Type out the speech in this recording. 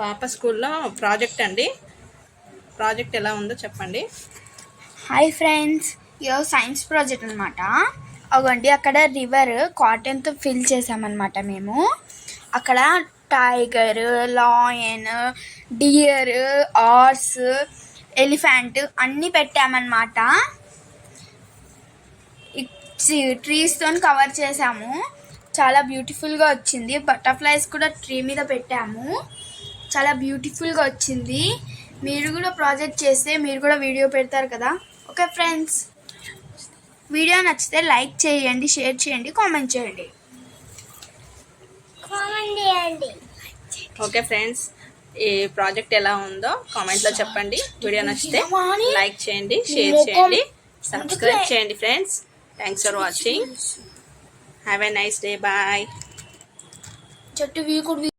పాప స్కూల్లో ప్రాజెక్ట్ అండి. ప్రాజెక్ట్ ఎలా ఉందో చెప్పండి. హాయ్ ఫ్రెండ్స్, ఇయో సైన్స్ ప్రాజెక్ట్ అనమాట. అవ్వండి, అక్కడ రివర్ కాటన్తో ఫిల్ చేసామన్నమాట. మేము అక్కడ tiger, lion, dear, horse, elephant అన్నీ పెట్టామన్నమాట. ట్రీస్తో కవర్ చేసాము. చాలా బ్యూటిఫుల్గా వచ్చింది. బటర్ఫ్లైస్ కూడా ట్రీ మీద పెట్టాము. చాలా బ్యూటిఫుల్గా వచ్చింది. మీరు కూడా ప్రాజెక్ట్ చేస్తే మీరు కూడా వీడియో పెడతారు కదా. ఓకే ఫ్రెండ్స్, వీడియో నచ్చితే లైక్ చేయండి, షేర్ చేయండి, కామెంట్ చేయండి. ఓకే ఫ్రెండ్స్, ఈ ప్రాజెక్ట్ ఎలా ఉందో కామెంట్లో చెప్పండి. వీడియో నచ్చితే లైక్ చేయండి, షేర్ చేయండి, సబ్స్క్రైబ్ చేయండి friends. Thanks for watching. Have a nice day. Bye. చెట్టు